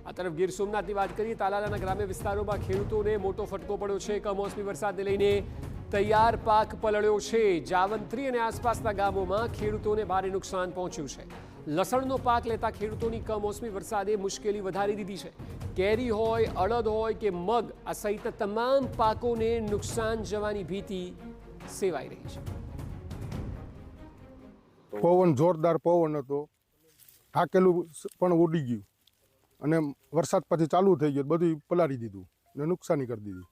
આ તરફ ગીર સોમનાથની વાત કરીએ, તાલાલાના ગ્રામ્ય વિસ્તારોમાં ખેડૂતોને મોટો ફટકો પડ્યો છે। કમોસમી વરસાદને લઈને તૈયાર પાક પલળ્યો છે। જાવંત્રી અને આસપાસના ગામોમાં ખેડૂતોને ભારે નુકસાન પહોંચ્યું છે। લસણનો પાક લેતા ખેડૂતોની કમોસમી વરસાદે મુશ્કેલી વધારી દીધી છે। કેરી હોય, અડદ હોય કે મગ, આ સહિતના તમામ પાકોને નુકસાન જવાની ભીતિ સેવાઈ રહી છે। પવન જોરદાર પવન હતો, ઢાકેલું પણ ઉડી ગયું અને વરસાદ પછી ચાલુ થઈ ગયો, બધું પલાળી દીધું ને નુકસાની કરી દીધી।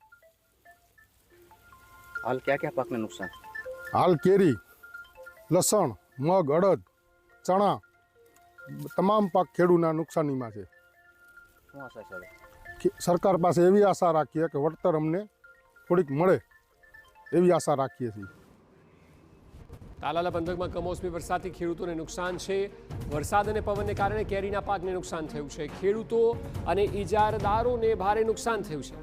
हाल क्या क्या पाक ने नुकसान? हाल केरी, लसण, मग, अड़द, चना તમામ પાક ખેડૂતના નુકસાનીમાં છે। શું આશા છે હવે? સરકાર પાસે એવી આશા રાખીએ કે વળતર અમને થોડીક મળે એવી આશા રાખીએ છીએ। તાલાલા પંથકમાં કમોસમી વરસાદથી ખેડૂતોને નુકસાન છે। વરસાદ અને પવનને કારણે કેરીના પાકને નુકસાન થયું છે। ખેડૂતો અને ઇજારદારોને ભારે નુકસાન થયું છે।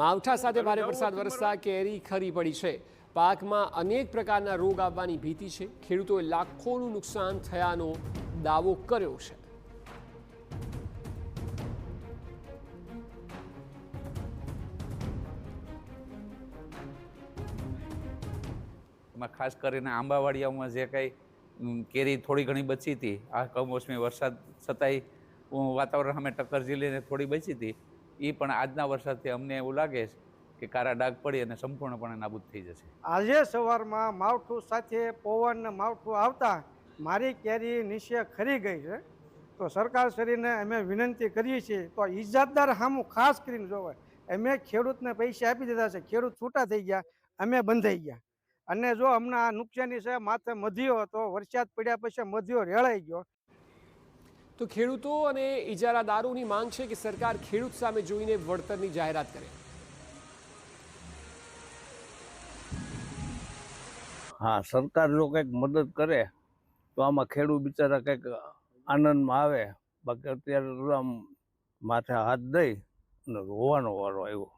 માવઠા સાથે ભારે વરસાદ વરસતા કેરી ખરી પડી છે। પાકમાં અનેક પ્રકારના રોગ આવવાની ભીતિ છે। ખેડૂતોએ લાખોનું નુકસાન થયાનો દાવો કર્યો છે। ખાસ કરીને આંબાવાડિયામાં જે કંઈ કેરી થોડી ઘણી બચી હતી, આ કમોસમી વરસાદ છતાંય વાતાવરણ સામે ટક્કર ઝીલીને થોડી બચી હતી, એ પણ આજના વરસાદથી અમને એવું લાગે છે કે કારા ડાઘ પડી અને સંપૂર્ણપણે નાબૂદ થઈ જશે। આજે સવારમાં માવઠું સાથે પવન માવઠું આવતા મારી કેરી નીચે ખરી ગઈ છે। તો સરકારશ્રીને અમે વિનંતી કરીએ છીએ તો ઇજાદદાર સામું ખાસ કરીને જોવે। અમે ખેડૂતને પૈસા આપી દીધા છે, ખેડૂત છૂટા થઈ ગયા, અમે બંધાઈ ગયા। અને જો હમણાં આ નુકસાની છે, માથે મધ્યો તો વરસાદ પડ્યા પછી મધ્યો રેળાઈ ગયો। તો ખેડૂતો અને ઇજારાદારોની માંગ છે કે સરકાર ખેડૂત સામે જોઈને વળતરની જાહેરાત કરે। हाँ, सरकार जो કંઈક મદદ કરે તો આમાં ખેડૂત બિચારા કંઈક આનંદમાં આવે। બાકી અત્યારે આમ માથે હાથ દઈ અને રોવાનો વારો આવ્યો।